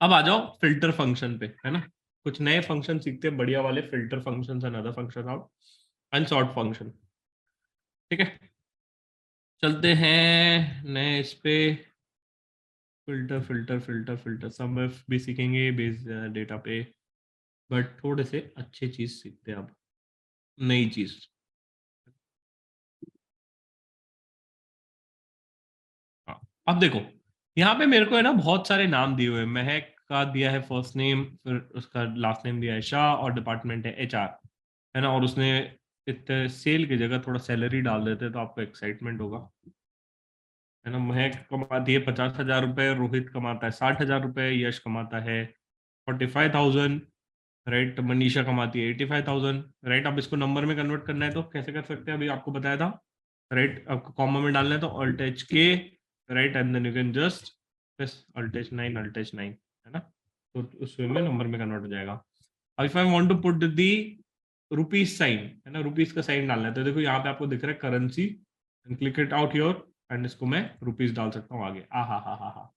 अब आ जाओ filter function पे, है ना। कुछ नए फंक्शन सीखते हैं, बढ़िया वाले filter function and other function out and sort function. ठीक है, चलते हैं नए इस पे। फिल्टर फिल्टर फिल्टर फिल्टर सब भी सीखेंगे बेस डेटा पे, बट थोड़े से अच्छे चीज सीखते हैं अब, नई चीज। हाँ, अब देखो, यहाँ पे मेरे को है ना बहुत सारे नाम दिए हुए हैं। महक का दिया है फर्स्ट नेम, फिर उसका लास्ट नेम दिया है शाह, और डिपार्टमेंट है एचआर, है ना। और उसने इतने सेल की जगह थोड़ा सैलरी डाल देते तो आपको एक्साइटमेंट होगा, है ना। महक कमाती है 50,000 रुपए, रोहित कमाता है 60,000 रुपए, यश कमाता है 45,000, राइट। मनीषा कमाती है 85,000, राइट। अब इसको नंबर में कन्वर्ट करना है तो कैसे कर सकते हैं, अभी आपको बताया था, राइट। आपको कॉमा में डालना है तो alt H K, right, and then you can just press alt H 9, alt H 9, है ना। तो उस वे में नंबर में कन्वर्ट हो जाएगा। अब if I want to put the rupees sign, है ना, रुपीज का साइन डालना है तो देखो यहाँ पे आपको दिख रहा है currency, and click it out your, and इसको मैं रुपीज डाल सकता हूँ आगे। आ हा,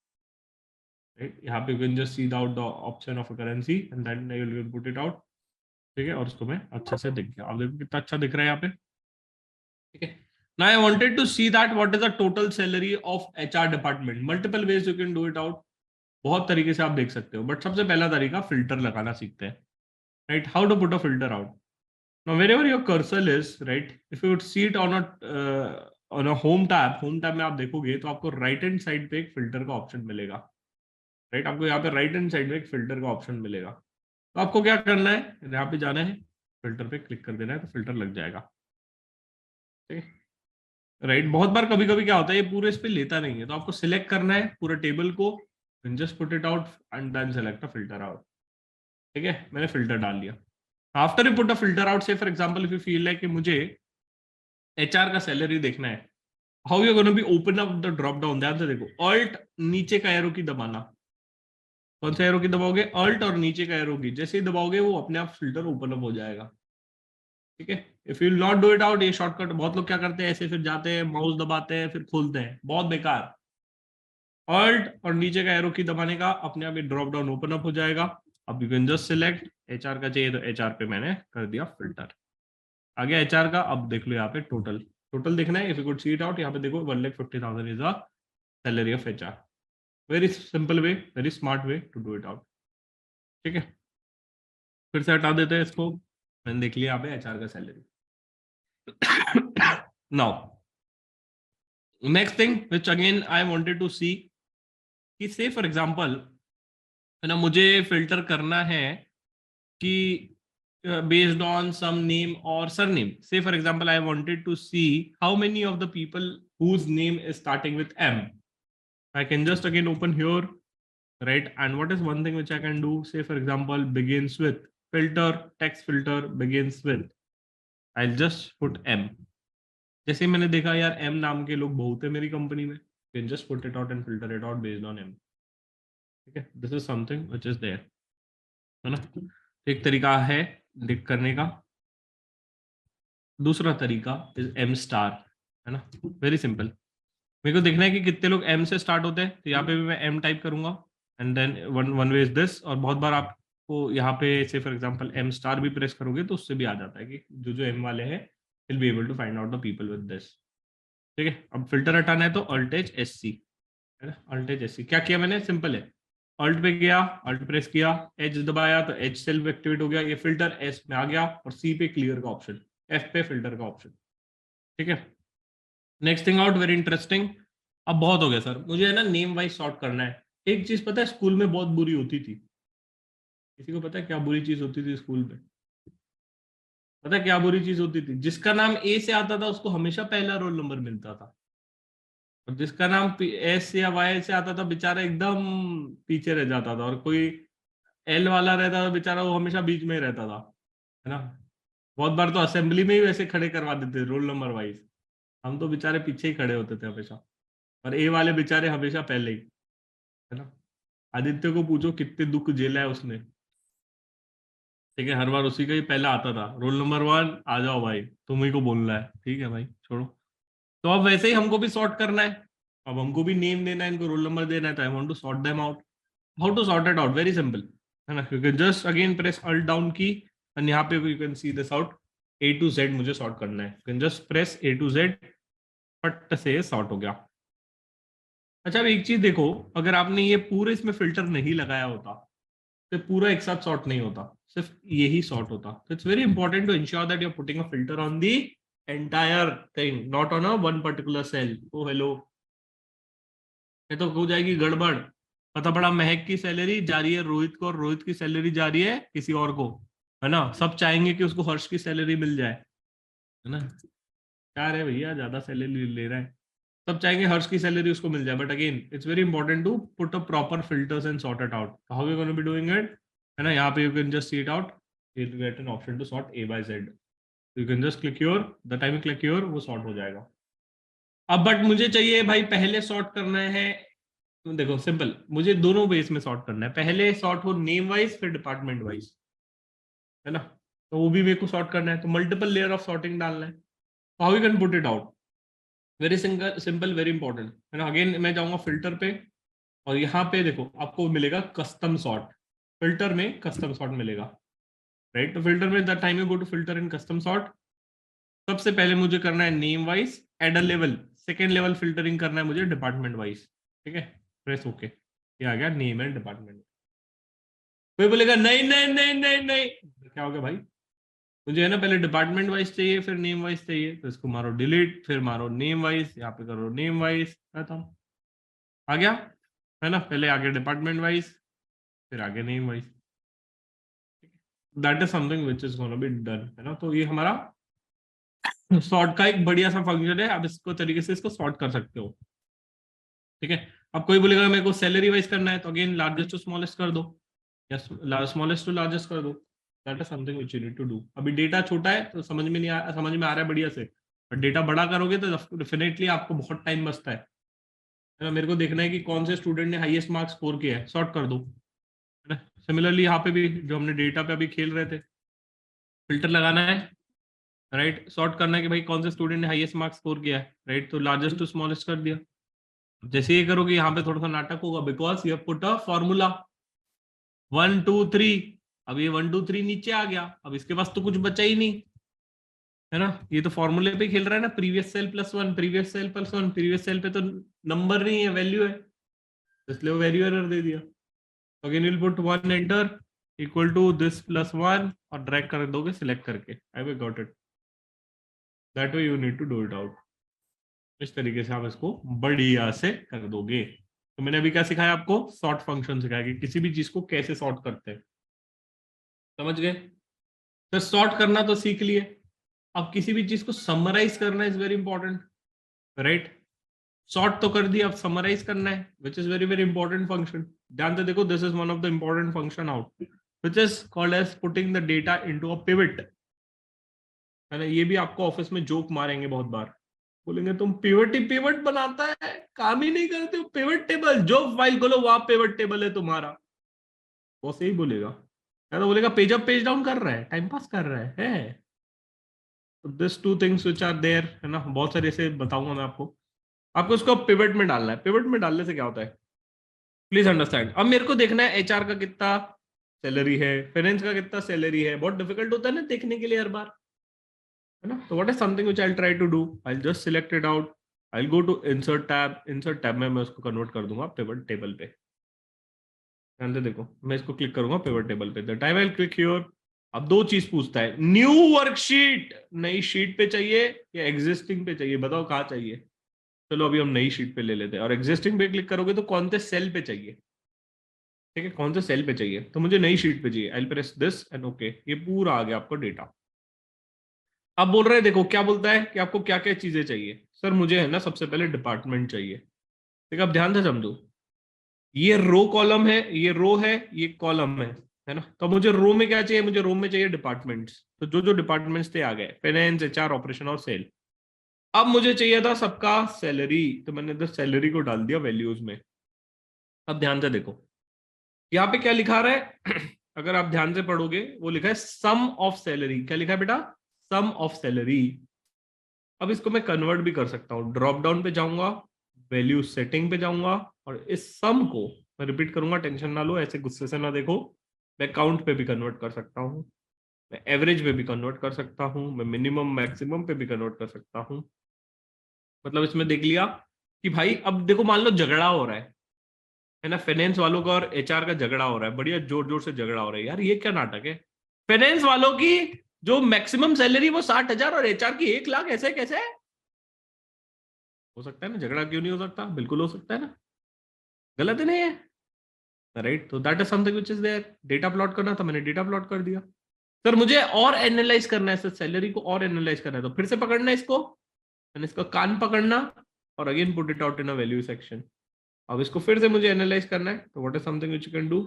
राइट। यहाँ पे you can just see out the option of currency and then you will put it out. ठीक है, और उसको मैं अच्छे से दिख गया। अब देखो कितना अच्छा दिख रहा है यहाँ पे। ठीक है, now I wanted to see that what is the total salary of HR department. Multiple ways you can do it out. बहुत तरीके से आप देख सकते हो, बट सबसे पहला तरीका फिल्टर लगाना सीखते हैं, right. How to put a filter out. Now wherever your cursor is, right, if you would see it on a home tab में आप देखोगे तो आपको राइट हैंड साइड पे एक फिल्टर का ऑप्शन मिलेगा, राइट। आपको यहाँ पे राइट हैंड साइड में एक फिल्टर का ऑप्शन मिलेगा। तो आपको क्या करना है, यहाँ पे जाना है, फिल्टर पे क्लिक कर देना है, तो फिल्टर लग जाएगा। ठीक है, राइट। बहुत बार कभी कभी क्या होता है, ये पूरे इस पे लेता नहीं है, तो आपको सिलेक्ट करना है पूरे टेबल को, just put it out and then select a filter out. ठीक है, मैंने फिल्टर डाल लिया। After you put a filter out, say for example if you feel like कि मुझे एचआर का सैलरी देखना है, how you gonna be open up the drop down, ध्यान से देखो, ऑल्ट नीचे का एरो की दबाना। कौन सा एरो की दबाओगे, ऑल्ट और नीचे का एरो की, जैसे ही दबाओगे वो अपने आप फिल्टर ओपन अप हो जाएगा। ठीक है, if you not do it out, ये शॉर्टकट बहुत लोग क्या करते हैं, ऐसे फिर जाते हैं माउस दबाते हैं फिर खोलते हैं, बहुत बेकार। ऑल्ट और नीचे का एरो की दबाने का अपने आप ये ड्रॉप डाउन ओपन अप हो जाएगा। अब you can just select, HR का चाहिए तो एचआर पे मैंने कर दिया फिल्टर, आ गया एचआर का। अब देख लो यहाँ पे टोटल, टोटल देखना है, if you could see it out, यहाँ पे देखो 1,50,000 is the salary of HR. Very simple way, very smart way to do it out. ठीक है, फिर से हटा देते हैं इसको। मैंने देख लिया यहाँ पे एचआर का salary. Now next thing which again I wanted to see, कि से फॉर एग्जांपल, है ना, मुझे फिल्टर करना है कि based on some name or surname. Say for example, I wanted to see how many of the people whose name is starting with M. I can just again open here, right? And what is one thing which I can do? Say for example, begins with filter, text filter begins with. I'll just put M. जैसे ही मैंने देखा यार M नाम के लोग बहुत है मेरी कंपनी में, can just put it out and filter it out based on M. ठीक है, this is something which is there, है ना। एक तरीका है डिक करने का। दूसरा तरीका इज एम स्टार, है ना, वेरी सिंपल। मेरे को देखना है कि कितने लोग एम से स्टार्ट होते हैं, तो यहाँ पे भी मैं एम टाइप करूंगा, and then one one way is this. और बहुत बार आपको यहाँ पे से फॉर एग्जांपल एम स्टार भी प्रेस करोगे तो उससे भी आ जाता है कि जो जो एम वाले हैं will be able to find out the people with this. ठीक है, अब फिल्टर हटाना है तो अल्टेज एस सी, है ना, अल्टेज एस सी। क्या किया मैंने, सिंपल है, अल्ट पे गया, अल्ट प्रेस किया, एच दबाया तो एच सेल्फ एक्टिवेट हो गया, ये फिल्टर एस में आ गया, और सी पे क्लियर का ऑप्शन, एफ पे फिल्टर का ऑप्शन। ठीक है, next thing out very interesting. अब बहुत हो गया सर, मुझे है ना नेम वाइज सॉर्ट करना है। एक चीज पता है स्कूल में बहुत बुरी होती थी, किसी को पता है क्या बुरी चीज होती थी स्कूल में? पता है क्या बुरी चीज होती थी? जिसका नाम ए से आता था उसको हमेशा पहला रोल नंबर मिलता था, और जिसका नाम एस या वाई से आता था बेचारा एकदम पीछे रह जाता था, और कोई एल वाला रहता था बेचारा वो हमेशा बीच में ही रहता था, है ना। बहुत बार तो असेंबली में ही वैसे खड़े करवा देते रोल नंबर वाइज, हम तो बेचारे पीछे ही खड़े होते थे हमेशा, और ए वाले बेचारे हमेशा पहले ही, है ना। आदित्य को पूछो कितने दुख झेला है उसने। ठीक है, हर बार उसी का ही पहला आता था, रोल नंबर 1 आ जाओ भाई, तुम ही को बोलना है, ठीक है भाई छोड़ो। तो अब वैसे ही हमको भी सॉर्ट करना है, अब हमको भी नेम देना है, इनको रोल नंबर देना है, तो I want to sort them out. How to sort it out, very simple है ना, you can just again press alt down key and यहाँ पे you can see this out, A to Z मुझे sort करना है, you can just press A to Z, फट से sort हो गया। अच्छा अब एक चीज देखो, अगर आपने ये पूरे इसमें फिल्टर नहीं लगाया होता तो पूरा एक साथ सॉर्ट नहीं होता, सिर्फ यही सॉर्ट होता। तो it's very important to ensure that you are putting a filter on the entire thing, not on a one particular cell. Oh hello, ये तो हो जाएगी गड़बड़। पता पड़ा महक की सैलरी जा रही है रोहित को, और रोहित की सैलरी जा रही है किसी और को, है ना। सब चाहेंगे कि उसको हर्ष की सैलरी मिल जाए, है ना। क्या है भैया, ज्यादा सैलरी ले रहा है, सब चाहेंगे हर्ष की सैलरी उसको मिल जाए। But again it's very important to put a proper filters and sort it out. How you gonna be doing it, है ना। यहाँ पे you can just see it out, you get an option to sort A by Z, you can just click your, the time you click your वो सॉर्ट हो जाएगा। अब but मुझे चाहिए भाई पहले सॉर्ट करना है, तो देखो सिंपल, मुझे दोनों बेस में सॉर्ट करना है, पहले सॉर्ट हो नेम वाइज फिर डिपार्टमेंट वाइज, है ना। तो वो भी मेरे को सॉर्ट करना है, तो मल्टीपल लेयर ऑफ सॉर्टिंग डालना है। How you can put it out, very simple simple, very important, है ना। अगेन मैं जाऊंगा फिल्टर पे, और यहाँ पे देखो आपको मिलेगा कस्टम सॉर्ट, फिल्टर में कस्टम सॉर्ट मिलेगा, राइट। तो फिल्टर में the time you go to filter in custom sort, सबसे पहले मुझे करना है name wise add a level, second level filtering करना है मुझे डिपार्टमेंट वाइज, ठीक है। प्रेस ओके, ये आ गया नेम एंड डिपार्टमेंट। कोई बोलेगा नहीं नहीं नहीं नहीं नहीं, क्या हो गया भाई, मुझे है ना पहले डिपार्टमेंट वाइज चाहिए फिर नेम वाइज चाहिए, तो इसको मारो डिलीट, फिर मारो नेम वाइज, यहाँ पे करो नेम वाइज, खत्म, आ गया, है ना। पहले आगे डिपार्टमेंट वाइज, फिर आगे name wise, that is something which is gonna be done, है ना। तो ये हमारा सॉर्ट का एक बढ़िया सा फंक्शन है, आप इसको तरीके से इसको सॉर्ट कर सकते हो, ठीक है। अब कोई बोलेगा मेरे को सैलरी वाइज करना है, तो अगेन लार्जेस्ट टू स्मॉलेस्ट कर दो, या स्मॉलेस्ट टू लार्जेस्ट कर दो, that is something which you need to do. अभी डेटा छोटा है तो समझ में नहीं समझ में आ रहा है बढ़िया से, पर डेटा बड़ा करोगे तो डेफिनेटली आपको बहुत टाइम बचता है ना। मेरे को देखना है कि कौन से स्टूडेंट ने हाईएस्ट मार्क्स स्कोर किया है, सॉर्ट कर दो, है ना। सिमिलरली यहाँ पे भी जो हमने डेटा पे अभी खेल रहे थे, फिल्टर लगाना है, राइट, सॉर्ट करना है कि भाई कौन से स्टूडेंट ने हाईएस्ट मार्क्स स्कोर किया है, राइट। तो लार्जेस्ट टू स्मॉलेस्ट कर दिया। जैसे ये करोगे यहाँ पे थोड़ा सा नाटक होगा, because you put a formula 1 2 3, अब ये 1 2 3 नीचे आ गया, अब इसके पास तो कुछ बचा ही नहीं, है ना। ये तो फॉर्मूले पे खेल रहा है ना, previous cell plus one, previous cell plus one, previous cell पे तो नंबर नहीं है, वैल्यू है, इसलिए वो वैल्यू एरर दे दिया। Again will put 1 enter equal to this plus one, और ड्रैग कर दोगे सिलेक्ट करके, I we got it, that way you need to do it out. इस तरीके से आप इसको बढ़िया से कर दोगे। तो मैंने अभी क्या सिखाया आपको, सॉर्ट फंक्शन सिखाया कि किसी भी चीज को कैसे सॉर्ट करते हैं, समझ गए। तो सॉर्ट करना तो सीख लिए, अब किसी भी चीज को समराइज करना is very important, right. Sort तो कर दिया, अब समराइज करना है, which is very very important function. ध्यान से देखो, this is one of the important function out, which is called as putting the data into a pivot, है ना। ये भी आपको ऑफिस में जोक मारेंगे बहुत बार, बोलेंगे तुम पिवट ही पिवट बनाता है, काम ही नहीं करते हो, पिवट टेबल जो फाइल खोलो वहां पिवट टेबल है तुम्हारा, वो सही बोलेगा, या तो बोलेगा पेज अप पेज डाउन कर रहा है, टाइम पास कर रहा है। तो this two things which are there, है ना, बहुत सारे ऐसे बताऊंगा मैं आपको। आपको इसको पिवट में डालना है, पिवट में डालने से क्या होता है, प्लीज अंडरस्टैंड। अब मेरे को देखना है एचआर का कितना सैलरी है, फाइनेंस का कितना सैलरी है, बहुत डिफिकल्ट होता है ना देखने के लिए हर बार, है ना। तो what is something which I will try to do, I will just select it out, I will go to insert tab में मैं उसको कन्वर्ट कर दूंगा पिवट टेबल पे। ध्यान से देखो, मैं इसको क्लिक करूंगा पिवट टेबल पे, the time I will click here. अब दो चीज पूछता है, न्यू वर्कशीट, नई शीट पे चाहिए या एग्जिस्टिंग पे चाहिए, बताओ कहाँ चाहिए। चलो अभी हम नई शीट पे ले लेते हैं, और एग्जिस्टिंग पे क्लिक करोगे तो कौन से सेल पे चाहिए, ठीक है, कौन से सेल पे चाहिए, तो मुझे नई शीट पे चाहिए, I will press this and okay, ये पूरा आ गया आपको डेटा। अब बोल रहे हैं, देखो क्या बोलता है कि आपको क्या क्या चीजें चाहिए। सर मुझे है ना सबसे पहले डिपार्टमेंट चाहिए, ठीक है। अब ध्यान से समझो, ये रो कॉलम है, ये रो है, ये कॉलम है ना। तो मुझे रो में क्या चाहिए, मुझे रो में चाहिए डिपार्टमेंट्स, तो जो जो डिपार्टमेंट्स थे आ गए, फाइनेंस एचआर ऑपरेशन और सेल। अब मुझे चाहिए था सबका सैलरी, तो मैंने इधर सैलरी को डाल दिया वैल्यूज में। अब ध्यान से देखो, यहाँ पे क्या लिखा रहा है अगर आप ध्यान से पढ़ोगे, वो लिखा है सम ऑफ सैलरी, क्या लिखा है बेटा, सम ऑफ सैलरी। अब इसको मैं कन्वर्ट भी कर सकता हूँ, ड्रॉप डाउन पे जाऊंगा, वैल्यू सेटिंग पे जाऊंगा, और इस सम को मैं रिपीट करूंगा, टेंशन ना लो, ऐसे गुस्से से ना देखो। मैं काउंट पे भी कन्वर्ट कर सकता हूँ, मैं एवरेज पे भी कन्वर्ट कर सकता हूँ, मैं मिनिमम मैक्सिमम पे भी कन्वर्ट कर सकता हूँ। मतलब इसमें देख लिया कि भाई अब देखो, मान लो झगड़ा हो रहा है ना, फाइनेंस वालों का और एचआर का झगड़ा हो रहा है, बढ़िया जोर जोर से झगड़ा हो रहा है। यार ये क्या नाटक है? फाइनेंस वालों की जो मैक्सिमम सैलरी वो 60,000 और एचआर की 1 लाख, ऐसे कैसे? हो सकता है ना, झगड़ा क्यों नहीं हो सकता? बिल्कुल हो सकता है ना, गलत है नहीं है? राइट, तो that is something which is there. Data plot करना था, मैंने डेटा प्लॉट कर दिया। सर मुझे और एनालाइज करना है, सर सैलरी को और एनालाइज करना है, तो फिर से पकड़ना है इसको, मैंने इसका कान पकड़ना और again put it out in a value section. अब इसको फिर से मुझे एनालाइज करना है, तो what is something which you can do,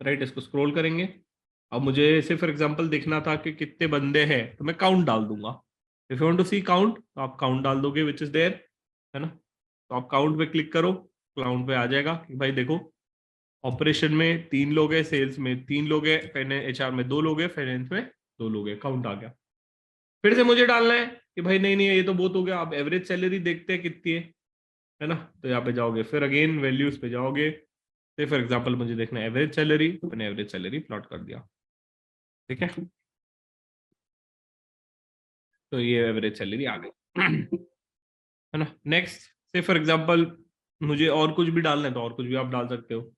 right, इसको स्क्रॉल करेंगे। अब मुझे सिर्फ फॉर एग्जांपल देखना था कि कितने बंदे हैं, तो मैं काउंट डाल दूंगा। If you want to see count, तो आप काउंट डाल दोगे विच इज देयर, है ना। तो आप काउंट पे क्लिक करो, काउंट पे आ जाएगा कि भाई देखो, ऑपरेशन में 3 लोग हैं, सेल्स में 3 लोग हैं, एचआर में 2 लोग हैं, फाइनेंस में 2 लोग हैं, काउंट आ गया। फिर से मुझे डालना है कि भाई नहीं नहीं ये तो बहुत हो गया, आप एवरेज सैलरी देखते हैं कितनी है ना। तो यहाँ पे जाओगे, फिर अगेन वैल्यूज पे जाओगे, तो फॉर एग्जांपल मुझे देखना है एवरेज सैलरी, तो मैंने एवरेज सैलरी प्लॉट कर दिया, ठीक है। तो ये एवरेज सैलरी आ गई है ना। नेक्स्ट, से फॉर एग्जांपल मुझे और कुछ भी डालना है, तो और कुछ भी आप डाल सकते हो।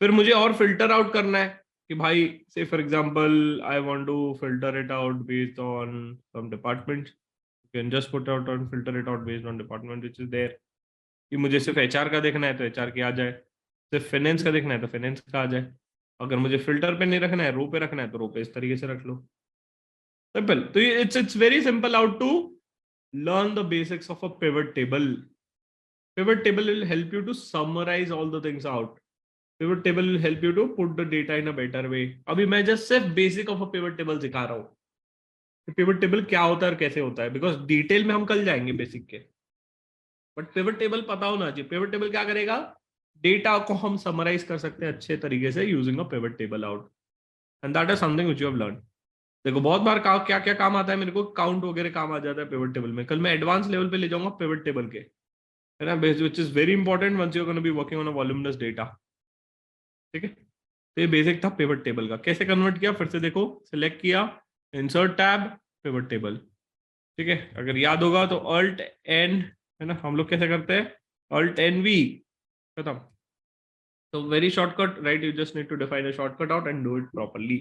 फिर मुझे और फिल्टर आउट करना है कि भाई से for example I want to filter it out based on some department, you can just put out on filter it out based on department which is there. कि मुझे सिर्फ एचआर का देखना है तो एचआर की आ जाए, सिर्फ फाइनेंस का देखना है तो फाइनेंस का आ जाए। अगर मुझे फिल्टर पे नहीं रखना है, रो पे रखना है, तो रो पे इस तरीके से रख लो, सिंपल। तो it's very simple how to learn the basics of a pivot table. Pivot table will help you to summarize all the things out. Pivot table will help you to put the data in a better way. अभी मैं just सिर्फ basic of a pivot table सिखा रहा हूँ, pivot table क्या होता है और कैसे होता है, बिकॉज डिटेल में हम कल जाएंगे बेसिक के। बट पिवट टेबल पता होना चाहिए। पिवट टेबल क्या करेगा, डेटा को हम समराइज कर सकते हैं अच्छे तरीके से using a pivot table out, and that is something which you have learn. देखो बहुत बार क्या क्या काम आता है मेरे को, काउंट वगैरह काम आ जाता है पिवट टेबल में। कल मैं एडवांस लेवल पे ले जाऊंगा पिवट टेबल के, है ना, which is very important once you gonna be working on a voluminous data, ठीक है। तो ये बेसिक था पिवट टेबल का, कैसे कन्वर्ट किया फिर से देखो, सिलेक्ट किया, इंसर्ट टैब, पिवट टेबल, ठीक है। अगर याद होगा तो अल्ट एन, है ना, हम लोग कैसे करते हैं, अल्ट एन वी, खत्म। तो very shortcut, right, you just need to define a shortcut out and do it properly,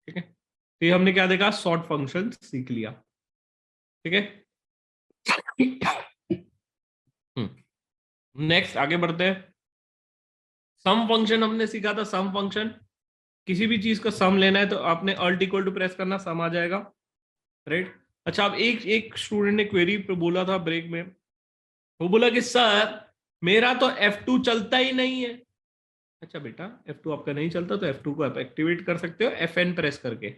ठीक है। तो ये हमने क्या देखा, सॉर्ट फंक्शन सीख लिया, ठीक है। नेक्स्ट आगे बढ़ते हैं। सम फंक्शन हमने सीखा था, सम फंक्शन, किसी भी चीज का सम लेना है तो आपने अल्ट इक्वल टू प्रेस करना, सम आ जाएगा, राइट। अच्छा, अब एक एक स्टूडेंट ने क्वेरी पे बोला था ब्रेक में, वो बोला कि सर मेरा तो F2 चलता ही नहीं है। अच्छा बेटा, F2 आपका नहीं चलता तो F2 को आप एक्टिवेट कर सकते हो FN प्रेस करके,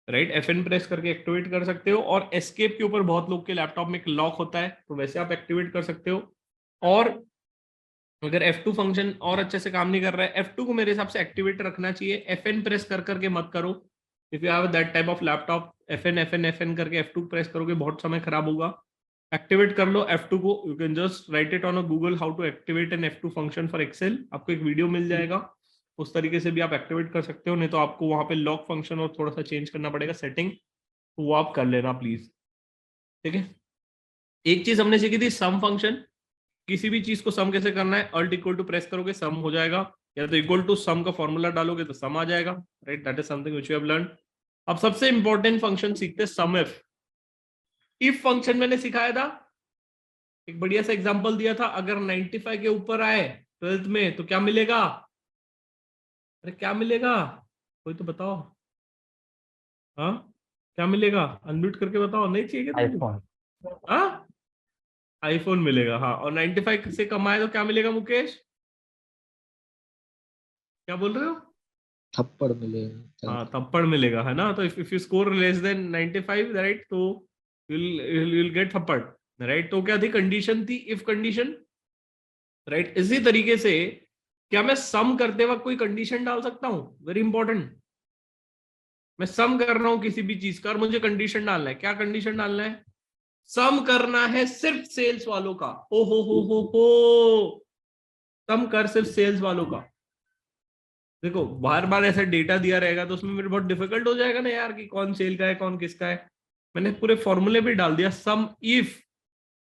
राइट, FN प्रेस करके एक्टिवेट कर सकते हो। और एस्केप के ऊपर बहुत लोग के लैपटॉप में एक लॉक होता है, तो वैसे आप एक्टिवेट कर सकते हो। और अगर F2 फंक्शन और अच्छे से काम नहीं कर रहा है, F2 को मेरे हिसाब से एक्टिवेट रखना चाहिए, FN प्रेस कर करके मत करो। If you have that type of laptop, FN करके F2 प्रेस करोगे बहुत समय खराब होगा। एक्टिवेट कर लो F2 को, you can just write it on a Google how to activate an F2 function for Excel, आपको एक वीडियो मिल जाएगा, उस तरीके से भी आप एक्टिवेट कर सकते हो। नहीं तो आपको वहां पे लॉक फंक्शन और थोड़ा सा चेंज करना पड़ेगा सेटिंग, तो वो आप कर लेना प्लीज, ठीक है। एक चीज हमने सीखी थी, सम फंक्शन, किसी भी चीज को सम कैसे करना है, अल्ट इक्वल टू प्रेस करोगे सम हो जाएगा, या तो इक्वल टू सम का फॉर्मूला डालोगे तो सम आ जाएगा, right, that is something which you have learn. अब सबसे इंपॉर्टेंट फंक्शन सीखते हैं, सम इफ। इफ फंक्शन मैंने सिखाया था, एक बढ़िया सा एग्जांपल दिया था, अगर 95 के ऊपर आए 12th में तो क्या मिलेगा, अरे क्या मिलेगा, कोई तो बताओ, हाँ, क्या मिलेगा, अनम्यूट करके बताओ, नहीं चाहिए क्या तुमको, आईफोन। हाँ, आईफोन मिलेगा, हाँ। और 95 से कम आए तो क्या मिलेगा मुकेश, क्या बोल रहे हो, थप्पड़ मिलेगा। हाँ थप्पड़ मिलेगा, है ना। तो if you score less than 95, right, तो you'll गेट थप्पड़, राइट। तो क्या थी, कंडीशन थी इफ कंडीशन, राइट। इसी तरीके से क्या मैं सम करते वक्त कोई कंडीशन डाल सकता हूं, वेरी इंपॉर्टेंट। मैं सम कर रहा हूं किसी भी चीज का और मुझे कंडीशन डालना है, क्या कंडीशन डालना है, सम करना है सिर्फ सेल्स वालों का, ओ हो, सम कर सिर्फ सेल्स वालों का। देखो बार बार ऐसा डेटा दिया रहेगा तो उसमें मेरे बहुत डिफिकल्ट हो जाएगा ना यार कि कौन सेल का है कौन किसका है। मैंने पूरे फॉर्मूले भी डाल दिया, सम इफ,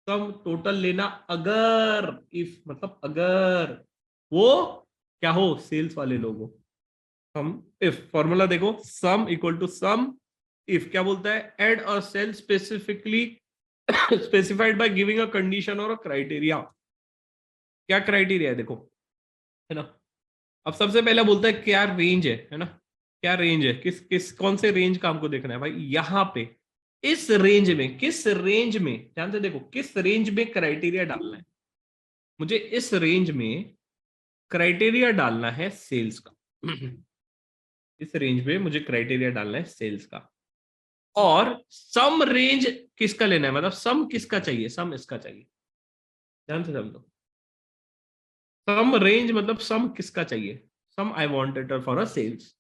सम टोटल लेना अगर, इफ मतलब अगर वो क्या हो, सेल्स वाले लोग हो। सम इफ फॉर्मूला देखो, sum equal to sum if क्या बोलता है, add a cell specifically specified by giving a condition और अ क्राइटेरिया। क्या क्राइटेरिया है देखो, है ना। अब सबसे पहले बोलता है क्या रेंज है ना, क्या रेंज है, किस किस कौन से रेंज का हमको देखना है भाई, यहां पे इस रेंज में, किस रेंज में, ध्यान से देखो किस रेंज में क्राइटेरिया डालना है। मुझे इस रेंज में क्राइटेरिया डालना है सेल्स का इस रेंज में मुझे क्राइटेरिया डालना है सेल्स का। और सम रेंज किसका लेना है, मतलब सम किसका चाहिए, सम इसका चाहिए, ध्यान से समझो। सम रेंज मतलब सम किसका चाहिए, sum I want it for a sales,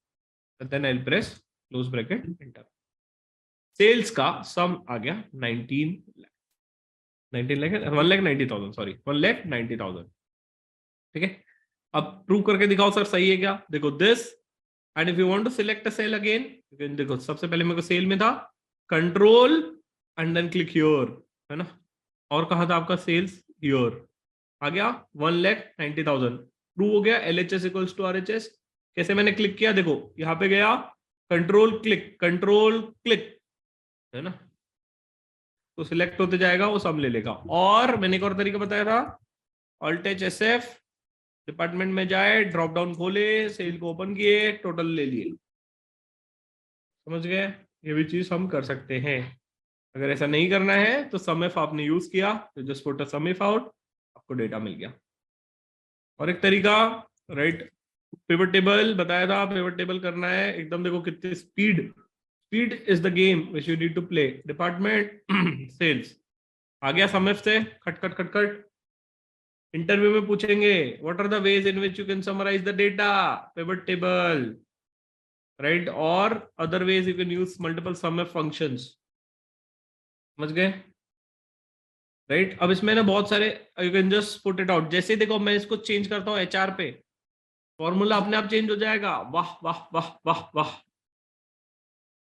then I press close bracket enter. Sales का सम आ गया 19 लाख 1,90,000, सॉरी 1,90,000। ठीक है, अब प्रूव करके दिखाओ सर सही है क्या, देखो this, and if you want to select a cell again, देखो सबसे पहले मेरे को सेल में था, control and then click here, है ना। और कहा था आपका सेल्स, हियर आ गया 1,90,000, प्रूव हो गया। LHS equals to RHS। कैसे मैंने क्लिक किया, देखो यहां पे गया, कंट्रोल क्लिक, है ना, तो सिलेक्ट होते जाएगा, वो सब ले लेगा। और मैंने एक और तरीका बताया था, alt H S F, department में जाए, ड्रॉप डाउन खोले, सेल को ओपन किए, टोटल ले लिए। समझ गए, ये भी चीज हम कर सकते हैं। अगर ऐसा नहीं करना है तो सम इफ आपने यूज किया तो just put a sum if out, आपको डेटा मिल गया। और एक तरीका, राइट, पिवट टेबल बताया था, पिवट टेबल करना है एकदम, देखो कितनी speed, speed is the game which you need to play. Department sales आ गया सम इफ से, खट खट खट खट। इंटरव्यू में पूछेंगे what are the ways in which you can summarise the data, pivot table, right, और other ways you can use multiple sum if functions. समझ गए, राइट। अब इसमें ना बहुत सारे, you can just put it out, जैसे देखो मैं इसको चेंज करता हूँ HR पे, फॉर्मूला अपने आप चेंज हो जाएगा, वाह वाह वाह वाह वाह,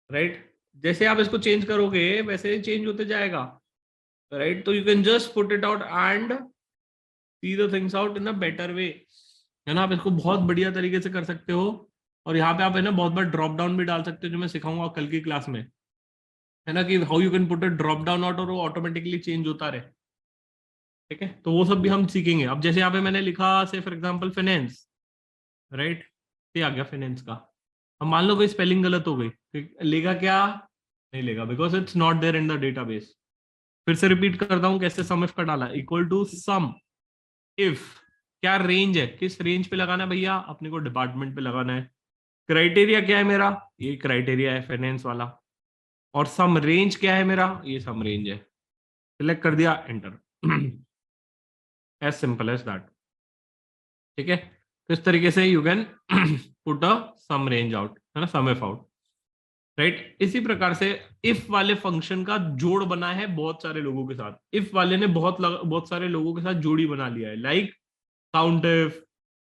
राइट। जैसे आप इसको चेंज करोगे वैसे ही चेंज होते जाएगा, राइट। तो you can just put it out and see the things out in a better way, है ना। आप इसको बहुत बढ़िया तरीके से कर सकते हो। और यहाँ पे आप है ना बहुत बार ड्रॉप डाउन भी डाल सकते हो, जो मैं सिखाऊंगा कल की क्लास में, है ना, कि how you can put a drop down out और वो ऑटोमेटिकली चेंज होता रहे। ठीक है, तो वो सब भी हम सीखेंगे। अब जैसे यहाँ पे मैंने लिखा से फॉर एग्जाम्पल फाइनेंस, राइट, ये आ गया फाइनेंस का। अब मान लो कोई स्पेलिंग गलत हो गई, लेगा क्या, नहीं लेगा, because it's not there in the database. फिर से रिपीट करता हूं कैसे, सम इफ का डाला, इक्वल टू सम इफ, क्या रेंज है, किस रेंज पे लगाना है भैया, अपने को डिपार्टमेंट पे लगाना है। क्राइटेरिया क्या है मेरा, ये क्राइटेरिया है फाइनेंस वाला। और सम रेंज क्या है मेरा, ये सम रेंज है। सिलेक्ट कर दिया, enter as simple as that. ठीक है, तो इस तरीके से you can put a sum range out, है ना, सम इफ आउट, राइट। इसी प्रकार से इफ वाले फंक्शन का जोड़ बना है बहुत सारे लोगों के साथ, इफ वाले ने बहुत सारे लोगों के साथ जोड़ी बना लिया है, लाइक काउंट इफ,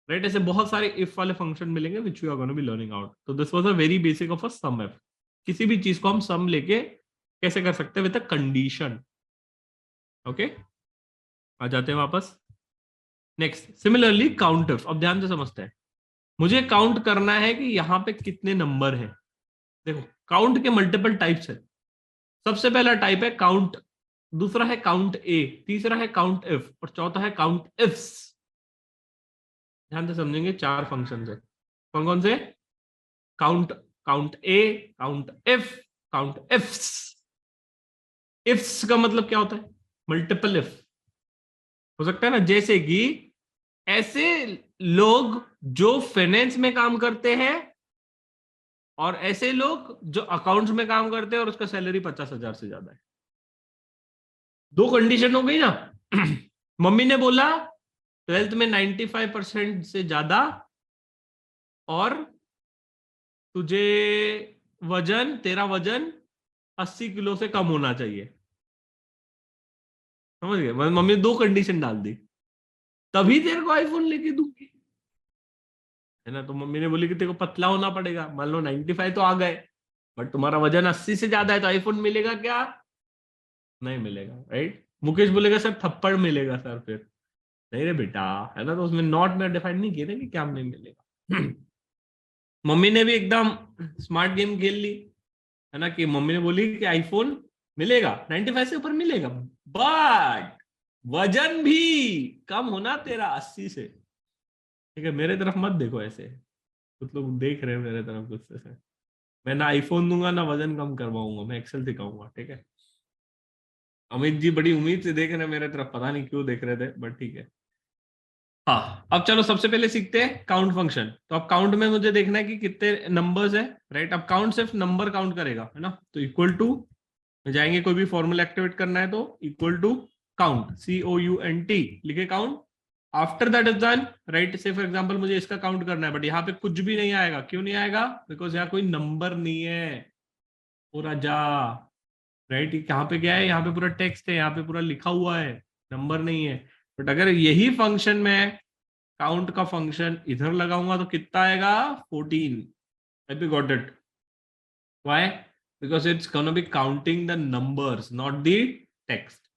राइट। ऐसे बहुत सारे इफ वाले फंक्शन मिलेंगे which you are gonna be learning out. तो this was a very basic of a sum if. किसी भी चीज को हम सम लेके कैसे कर सकते हैं विद अ कंडीशन। ओके, आ जाते हैं वापस। नेक्स्ट, सिमिलरली काउंट इफ, अब ध्यान से समझते हैं। मुझे काउंट करना है कि यहाँ पे कितने नंबर है। देखो काउंट के मल्टीपल टाइप्स है। सबसे पहला टाइप है काउंट, दूसरा है काउंट ए, तीसरा है काउंट इफ, और चौथा है काउंट इफ्स। ध्यान से समझेंगे, 4 फंक्शन है। कौन कौन से, count, count A, count if, count ifs. Ifs का मतलब क्या होता है, मल्टीपल इफ। हो सकता है ना, जैसे कि ऐसे लोग जो फाइनेंस में काम करते हैं और ऐसे लोग जो अकाउंट्स में काम करते हैं और उसका सैलरी 50,000 से ज्यादा है। 2 कंडीशन हो गई ना मम्मी ने बोला 12th में 95% से ज्यादा, और तुझे तेरा वजन 80 किलो से कम होना चाहिए। समझ गए, मम्मी ने 2 कंडीशन डाल दी। तभी तेरे को आईफोन लेके दूंगी, है ना। तो मम्मी ने बोली कि तेरे को पतला होना पड़ेगा, मान लो 95 तो आ गए, बट तुम्हारा वजन 80 से ज्यादा है, तो आईफोन मिलेगा क्या? नहीं मिलेगा, राइट। मुकेश बोलेगा सर थप्पड़ मिलेगा सर, फिर नहीं रे बेटा, है ना। तो उसमें नॉट में डिफाइन नहीं किया ना कि क्या नहीं मिलेगा। मम्मी ने भी एकदम स्मार्ट गेम खेल ली, है ना, कि मम्मी ने बोली कि आईफोन मिलेगा, 95 से ऊपर मिलेगा, बट वजन भी कम होना तेरा 80 से। ठीक है, मेरे तरफ मत देखो ऐसे, कुछ लोग देख रहे हैं मेरे तरफ गुस्से से। मैं ना आईफोन दूंगा ना वजन कम करवाऊंगा, मैं एक्सेल सिखाऊंगा, ठीक है। अमित जी बड़ी उम्मीद से देख रहे हैं मेरे तरफ, पता नहीं क्यों देख रहे थे, बट ठीक है। हाँ, अब चलो सबसे पहले सीखते हैं काउंट फंक्शन। तो अब काउंट में मुझे देखना है कि कितने नंबर्स है, राइट। अब काउंट सिर्फ नंबर काउंट करेगा, है ना। तो इक्वल टू में जाएंगे, कोई भी फॉर्मूला एक्टिवेट करना है तो इक्वल टू काउंट, COUNT लिखे count. After that is done, right. से फॉर एग्जांपल मुझे इसका काउंट करना है, बट यहाँ पे कुछ भी नहीं आएगा। क्यों नहीं आएगा? बिकॉज यहाँ कोई नंबर नहीं है, पूरा जा, राइट। यहाँ पे क्या है? यहाँ पे पूरा टेक्स्ट है, यहाँ पे पूरा लिखा हुआ है, नंबर नहीं है। बट अगर यही फंक्शन में काउंट का फंक्शन इधर लगाऊंगा तो कितना आएगा? 14। I got it. Why? Because it's gonna be counting the numbers, not the text.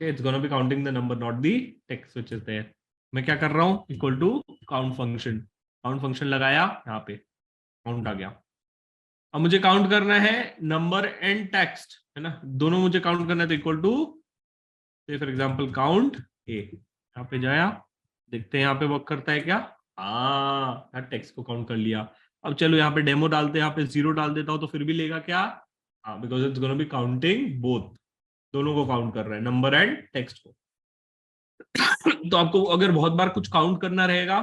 It's gonna be counting the number, not the text which is there. मैं क्या कर रहा हूं? Equal to count function, count function लगाया, यहाँ पे count आ गया। अब मुझे काउंट करना है नंबर एंड टेक्स्ट, है ना, दोनों मुझे काउंट करना है। तो equal to for example count A, यहाँ पे जाया, देखते हैं यहाँ पे वर्क करता है क्या। हाँ, टेक्स्ट को काउंट कर लिया। अब चलो यहाँ पे डेमो डालते हैं, यहाँ पे 0 डाल देता हूँ तो फिर भी लेगा क्या? हाँ, because it's gonna be counting both, दोनों को काउंट कर रहा है, नंबर एंड टेक्स्ट को। तो आपको अगर बहुत बार कुछ काउंट करना रहेगा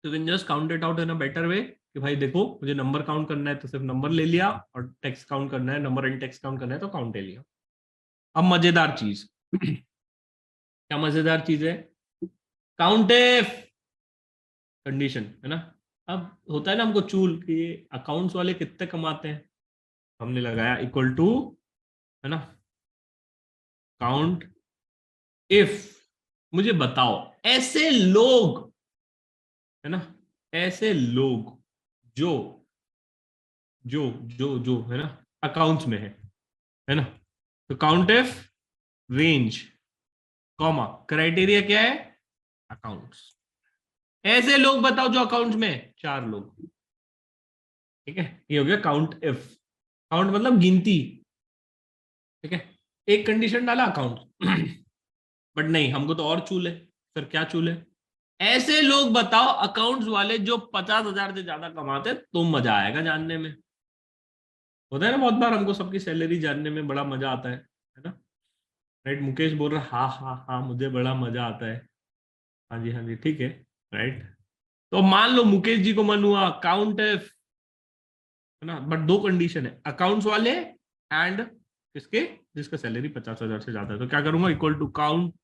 तो can just count it out in a better way, कि भाई देखो मुझे नंबर काउंट करना है तो सिर्फ नंबर ले लिया, और टेक्स्ट काउंट करना है, नंबर एंड टेक्स्ट काउंट करना है तो काउंट ले लिया। अब मजेदार चीज, क्या मजेदार चीज है? काउंट इफ कंडीशन, है ना। अब होता है ना हमको चूल कि अकाउंट्स वाले कितने कमाते हैं, हमने लगाया इक्वल टू, है ना, काउंट इफ। मुझे बताओ ऐसे लोग, है ना, ऐसे लोग जो जो जो है ना अकाउंट्स में है ना। तो count if range, comma, criteria क्या है? अकाउंट्स। ऐसे लोग बताओ जो अकाउंट्स में है, 4 लोग। ठीक है, ये हो गया काउंट इफ। काउंट मतलब गिनती, ठीक है। एक कंडीशन डाला अकाउंट, बट नहीं, हमको तो और चूल है। फिर क्या चूल है? ऐसे लोग बताओ अकाउंट्स वाले जो 50,000 से ज्यादा कमाते हैं, तो मजा आएगा जानने में। होता है ना बहुत बार हमको सबकी सैलरी जानने में बड़ा मजा आता है ना। राइट, मुकेश बोल रहा हाँ हाँ हाँ मुझे बड़ा मजा आता है। हाँ जी ठीक है, राइट। तो मान लो मुकेश जी को मन हुआ काउंट इफ, है ना, बट 2 कंडीशन है, अकाउंट्स वाले एंड किसके? जिसका सैलरी 50,000 से ज्यादा है। तो क्या करूंगा? इक्वल टू काउंट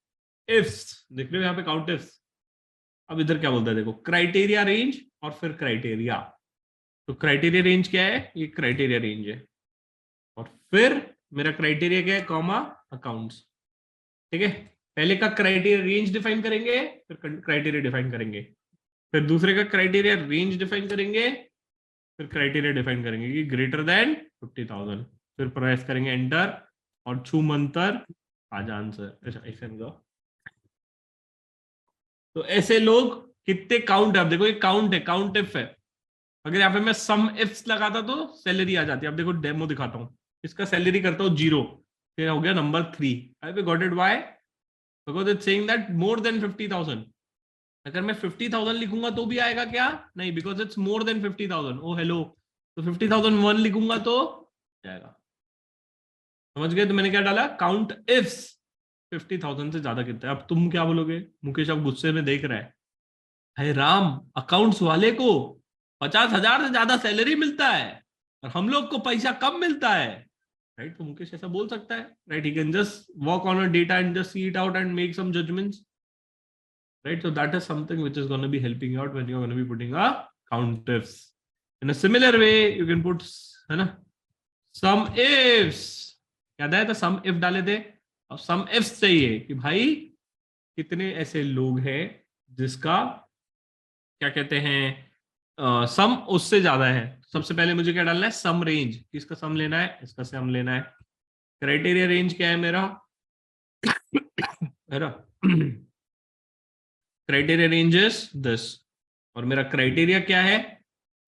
इफ्स, देख रहे हो यहाँ पे काउंट इफ्स। अब इधर क्या बोलता है देखो, क्राइटेरिया रेंज और फिर क्राइटेरिया। तो क्राइटेरिया रेंज क्या है? ये क्राइटेरिया रेंज है, और फिर मेरा क्राइटेरिया क्या है? Comma accounts. ठीक है, पहले का क्राइटेरिया रेंज डिफाइन करेंगे, फिर क्राइटेरिया डिफाइन करेंगे, फिर दूसरे का क्राइटेरिया रेंज डिफाइन करेंगे, फिर क्राइटेरिया डिफाइन करेंगे कि ग्रेटर देन 50,000, फिर प्रेस करेंगे एंटर, और छू मंतर आज आंसर। अच्छा ऐसे समझो। तो ऐसे लोग कितने काउंट है? अब देखो ये काउंट है, काउंट इफ है। अगर यहाँ पे मैं सम इफ्स लगाता तो सैलरी आ जाती है। अब देखो डेमो दिखाता हूँ, इसका सैलरी करता हूँ 0, फिर हो गया number 3। I got it, why? Because it's saying that more than 50,000। अगर मैं 50,000 लिखूंगा तो भी आएगा क्या? नहीं, because it's more than 50,000। Oh hello, तो 50,001 लिखूंगा तो जाएगा। समझ गए? तो मैंने क्या डाला? काउंट इफ्स 50,000 से ज्यादा कितना है। अब तुम क्या बोलोगे? मुकेश अब गुस्से में देख रहा है, हे राम, अकाउंट्स वाले को 50,000 से ज्यादा सैलरी मिलता है और हम लोग को पैसा कम मिलता है, राइट। तो मुकेश ऐसा बोल सकता है, right. He can just work on a data and just see it out and make some judgments, right? So that is something which is going to be helping you out when you are going to be putting a count ifs. In a similar way you can put, है ना, sum ifs। याद आया था sum if डाले थे? अब sum ifs चाहिए कि भाई कितने ऐसे लोग हैं जिसका क्या कहते हैं सम उससे ज्यादा है। सबसे पहले मुझे क्या डालना है, सम रेंज। किसका सम लेना है, इसका सम लेना है। क्राइटेरिया रेंज क्या है मेरा, मेरा क्राइटेरिया रेंज इज दिस। और मेरा क्राइटेरिया क्या है,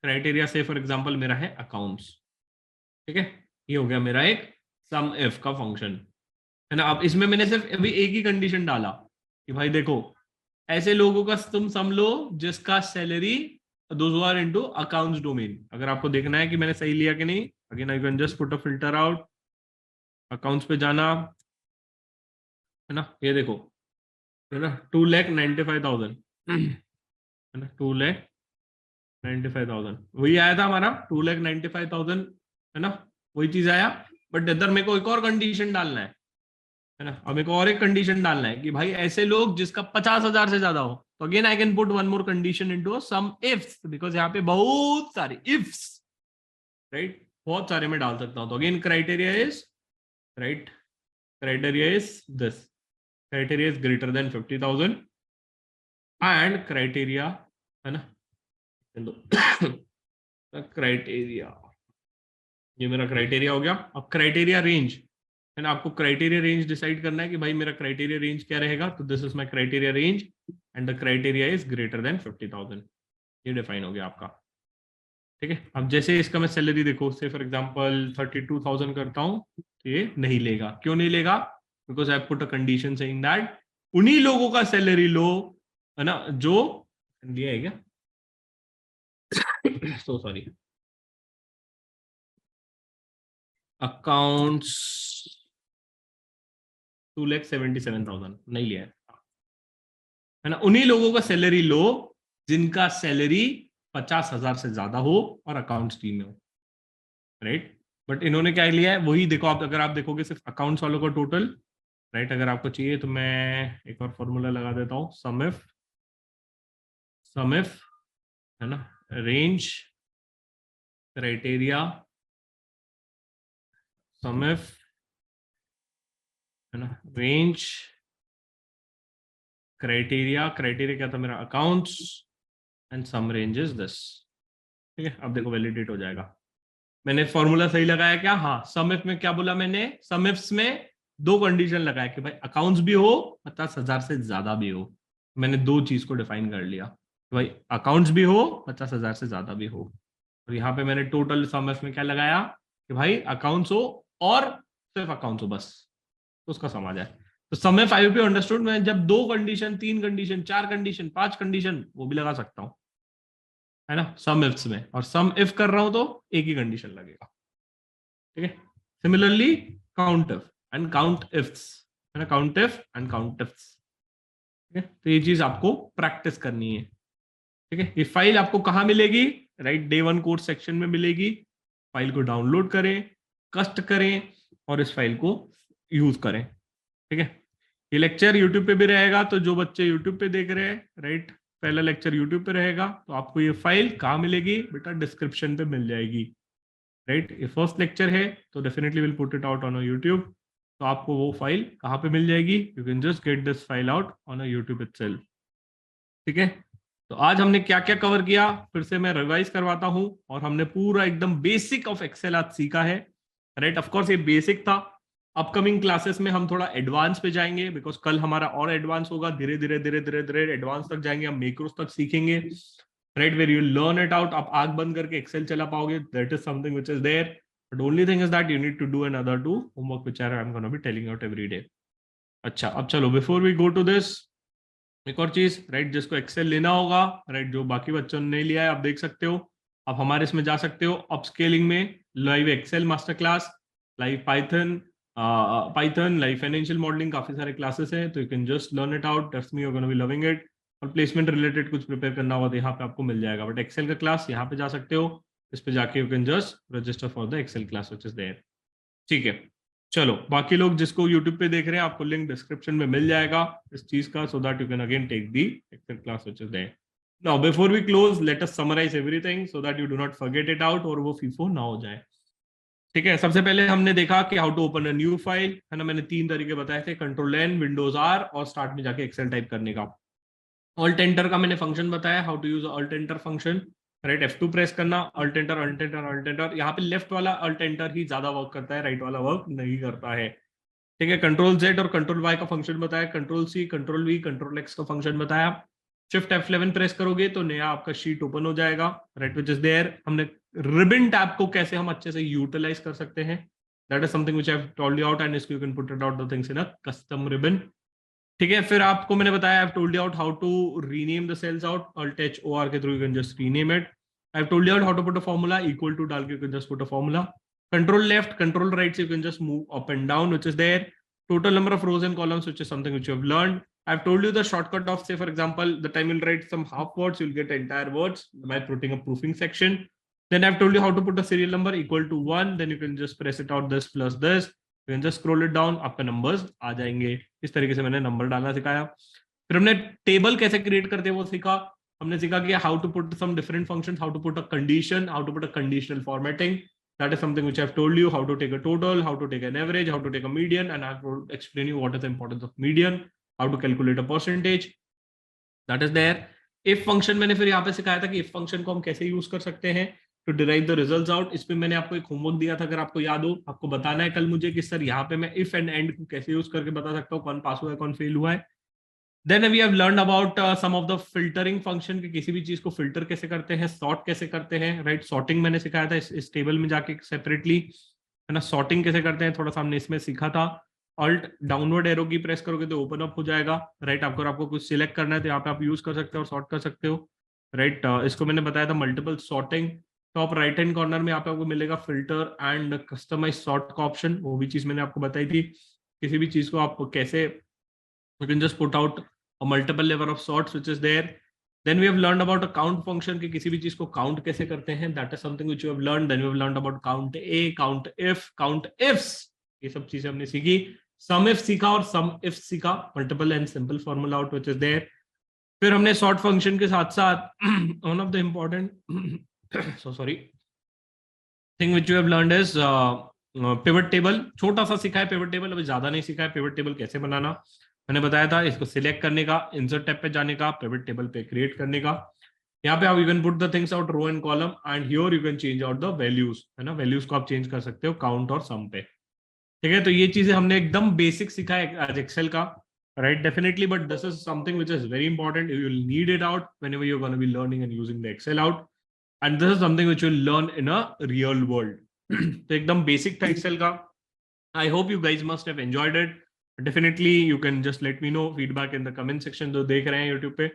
क्राइटेरिया से फॉर एग्जांपल मेरा है अकाउंट्स। ठीक है, ये हो गया मेरा एक सम इफ का फंक्शन, है ना। अब इसमें मैंने सिर्फ अभी एक ही कंडीशन डाला कि भाई देखो, ऐसे लोगों का तुम सम लो जिसका salary those are into accounts domain. अगर आपको देखना है कि मैंने सही लिया कि नहीं, again I can just put a filter out, accounts पे जाना, है ना। ये देखो, है ना, 2,95,000 है ना, 2,95,000 वही आया था हमारा, 2,95,000, है ना, वही चीज आया। बट इधर मेरे को एक और कंडीशन डालना है ना। अब एक और एक कंडीशन डालना है कि भाई ऐसे लोग जिसका 50,000 से ज्यादा हो। तो again I can put one more condition into some ifs, because यहाँ पे बहुत सारे इफ्स, राइट, बहुत सारे मैं डाल सकता हूं। तो again criteria is, right, criteria is this, criteria is greater than 50,000 and criteria, है ना, क्राइटेरिया, ये मेरा क्राइटेरिया हो गया। अब क्राइटेरिया रेंज, है ना, आपको क्राइटेरिया रेंज डिसाइड करना है कि भाई मेरा क्राइटेरिया रेंज क्या रहेगा। तो this is my criteria range and the criteria is greater than 50,000। ये डिफाइन हो गया आपका। ठीक है, अब जैसे इसका मैं सैलरी देखो, से फॉर एग्जांपल 32,000 करता हूं, तो ये नहीं लेगा। क्यों नहीं लेगा, because I put a condition saying that उन्हीं लोगों का सैलरी लो, है ना, जो दिया है क्या सो सॉरी, अकाउंट्स 2,77,000 नहीं लिया है ना। उन्हीं लोगों का सैलरी लो जिनका सैलरी 50,000 से ज्यादा हो और अकाउंट्स टीम में हो, राइट। बट इन्होंने क्या लिया है, वही देखो आप, अगर आप देखोगे सिर्फ अकाउंट्स वालों का टोटल, राइट। अगर आपको चाहिए तो मैं एक और फॉर्मूला लगा देता हूँ, सम इफ, है ना, रेंज, क्राइटेरिया, सम इफ, है ना, रेंज, क्राइटेरिया, क्राइटेरिया क्या था मेरा, accounts, and sum range is this. ठीक है, अब देखो वैलिडेट हो जाएगा। मैंने फॉर्मूला सही लगाया क्या, हाँ। सम इफ में क्या बोला मैंने, सम इफ्स में दो कंडीशन लगाया कि भाई अकाउंट्स भी हो, 50,000 से ज्यादा भी हो। मैंने दो चीज को डिफाइन कर लिया कि भाई अकाउंट्स भी हो, 50,000 से ज्यादा भी हो। और यहाँ पे मैंने टोटल सम इफ में क्या लगाया कि भाई अकाउंट्स हो और सिर्फ अकाउंट्स हो बस, तो उसका सम आ जाए। तो सम इफ आई पे अंडरस्टूड, मैं जब दो कंडीशन, तीन कंडीशन, चार कंडीशन, पांच कंडीशन, वो भी लगा सकता हूँ, है ना, सम इफ्स में। और सम इफ कर रहा हूं तो एक ही कंडीशन लगेगा। ठीक है, similarly count if and count ifs, है ना, count if and count ifs. ठीक है, तो ये चीज आपको प्रैक्टिस करनी है। ठीक है, ये फाइल आपको कहाँ मिलेगी, right, day one course section में मिलेगी। फाइल को डाउनलोड करें, कस्ट करें और इस फाइल को यूज करें। ठीक है, ये लेक्चर यूट्यूब पे भी रहेगा, तो जो बच्चे यूट्यूब पे देख रहे हैं, राइट, पहला लेक्चर यूट्यूब पे रहेगा। तो आपको ये फाइल कहाँ मिलेगी बेटा, डिस्क्रिप्शन पे मिल जाएगी, राइट। ये फर्स्ट लेक्चर है तो definitely will put it out on a YouTube. तो आपको वो फाइल कहाँ पे मिल जाएगी, you can just get this file out on a YouTube itself. ठीक है, तो आज हमने क्या क्या कवर किया, फिर से मैं रिवाइज करवाता हूं। और हमने पूरा एकदम बेसिक ऑफ एक्सेल आज सीखा है, राइट। ऑफ कोर्स ये बेसिक था। अपकमिंग क्लासेस में हम थोड़ा एडवांस पे जाएंगे, बिकॉज कल हमारा और एडवांस होगा। धीरे धीरे धीरे धीरे धीरे एडवांस तक जाएंगे, हम मैक्रोस तक सीखेंगे, right, where you learn it out. आप आंख बंद करके एक्सेल चला पाओगे, that is something which is there. But only thing is that you need to do another two homework which I am gonna be telling out every day. अच्छा, अब चलो before we go to this, एक और चीज, right, जिसको Excel लेना होगा, right, जो बाकी बच्चों ने नहीं लिया है, आप देख सकते हो, आप हमारे इसमें जा सकते हो। अपस्केलिंग में live Excel master class, live Python, live financial modelling, काफी सारे क्लासेस हैं। तो you can just learn it out, trust me, you are gonna be loving it. और प्लेसमेंट रिलेटेड कुछ प्रिपेयर करना होगा तो यहाँ पे आपको मिल जाएगा। बट एक्सेल का क्लास यहाँ पे जा सकते हो, इस पे जाके you can just register for the Excel class which is there. ठीक है, चलो बाकी लोग जिसको यूट्यूब पे देख रहे हैं, आपको लिंक डिस्क्रिप्शन में मिल जाएगा इस चीज का, so that you can again take the Excel class which is there. Now before we close, let us summarize everything so that you do not forget it out और वो फीफो ना हो जाए। ठीक है, सबसे पहले हमने देखा कि how to open a new file, है ना। मैंने 3 तरीके बताए थे, कंट्रोल एन, विंडोज आर और स्टार्ट में जाके एक्सेल टाइप करने का। ऑल्ट एंटर का मैंने फंक्शन बताया, how to use alt enter function, right. F2 press करना, alt enter alt enter alt enter. यहाँ पे लेफ्ट वाला ऑल्ट एंटर ही ज्यादा वर्क करता है, राइट वाला वर्क नहीं करता है। ठीक है, कंट्रोल जेड और कंट्रोल वाई का फंक्शन बताया, control C, control V, control X का फंक्शन बताया। शिफ्ट F11 प्रेस करोगे तो नया आपका शीट ओपन हो जाएगा, राइट, विच इज देयर। हमने रिबन टैब को कैसे हम अच्छे से यूटिलाइज कर सकते हैं, that is something which I have told you out, and इसको you can put it out the things in a custom ribbon. ठीक है, फिर आपको मैंने बताया, I have told you out how to rename the cells out, alt H O R के through you can just rename it. I have told you out how to put a formula, equal to डाल के you can just put a formula. Control left, control right से you can just move up and down, which is there. Total number of rows and columns, which is something which you have learned. I've told you the shortcut of, say for example, the time you'll write some half words, you'll get entire words by putting a proofing section. Then I've told you how to put a serial number equal to 1. Then you can just press it out, this plus this. You can just scroll it down, आपका numbers आ जाएंगे। इस तरीके से मैंने number डालना सिखाया। फिर हमने टेबल कैसे क्रिएट करते हैं वो सीखा। हमने सीखा कि how to put some different functions, how to put a condition, how to put a conditional formatting. That is something which I've told you, how to take a total, how to take an average, how to take a median, and I've explained you what is the importance of median, how to calculate a percentage. That is there. If function मैंने फिर यहाँ पे सिखाया था कि if function को हम कैसे यूज कर सकते हैं to derive the results out। इस पे मैंने आपको एक होमवर्क दिया था, अगर आपको याद हो, आपको बताना है कल मुझे कि सर यहाँ पे मैं if and end को कैसे यूज करके बता सकता हूँ कौन पास हुआ है कौन फेल हुआ है। Then we have learned about some of the filtering function, कि किसी भी चीज को फिल्टर कैसे करते हैं, सॉर्ट कैसे करते हैं, राइट। सॉर्टिंग मैंने सिखाया था इस टेबल में जाके सेपरेटली, है ना। सॉर्टिंग कैसे करते हैं थोड़ा सा हमने इसमें सीखा था। ऑल्ट डाउनवर्ड एरो की प्रेस करोगे तो ओपन अप हो जाएगा, राइट। आपको कुछ सिलेक्ट करना है तो यहाँ पे आप यूज कर सकते हो और सॉर्ट कर सकते हो, राइट। इसको मैंने बताया था multiple sorting. Top right hand corner में यहाँ पे आपको मिलेगा फिल्टर एंड कस्टमाइज सॉर्ट का ऑप्शन, वो भी चीज मैंने आपको बताई थी। किसी भी चीज को आप कैसे, you can just put out a multiple level of sorts which is there. Then we have learned about a count function, कि किसी भी चीज को count कैसे करते हैं, that is something which you have learned. Then we have learned about count a, count if, count ifs, ये सब चीजें हमने सीखी। sum if सीखा और sum if सीखा, multiple and simple formula out which is there. फिर हमने sort function के साथ साथ one of the important so sorry thing which you have learned is pivot table. छोटा सा सीखा है पिवट टेबल, अभी ज्यादा नहीं सीखा है पिवट टेबल कैसे बनाना। मैंने बताया था इसको सिलेक्ट करने का, इंसर्ट टैब पे जाने का, पिवट टेबल पे क्रिएट करने का। यहाँ पे आप you can put the things out row and column, and here you can change out the values, है ना। वैल्यूज को आप चेंज कर सकते हो काउंट और सम पे। ठीक है, तो ये चीजें हमने एकदम बेसिक सीखा है आज एक्सेल का, right. Definitely, but this is something which is very important, you will need it out whenever you are gonna be learning and using the Excel out, and this is something which you will learn in a real world. तो एकदम basic था Excel का। I hope you guys must have enjoyed it. Definitely, you can just let me know feedback in the comment section जो देख रहे हैं YouTube पे,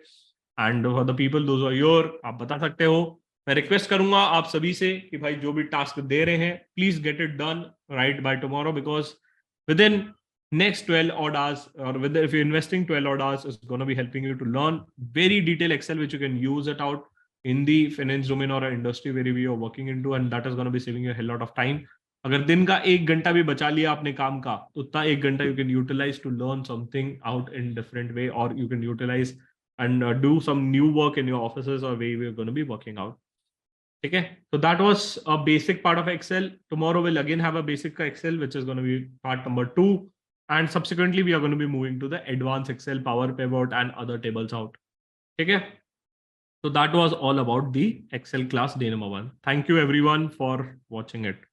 and for the people those who are here, आप बता सकते हो। मैं रिक्वेस्ट करूंगा आप सभी से कि भाई जो भी टास्क दे रहे हैं please get it done right by tomorrow, because with in next 12 odd hours, or whether if you're investing 12 odd hours, it's going to be helping you to learn very detailed Excel which you can use it out in the finance domain or industry wherever you're working into, and that is going to be saving you a hell lot of time. अगर दिन का 1 घंटा भी बचा लिया आपने काम का, तो उतना 1 घंटा you can utilise to learn something out in different way, और you can utilise and do some new work in your offices or where you're going to be working out. ठीक है, so that was a basic part of Excel. Tomorrow we'll again have a basic Excel which is going to be part number 2, and subsequently we are going to be moving to the advanced Excel, Power Pivot and other tables out. ठीक है, so that was all about the Excel class day number 1. Thank you everyone for watching it.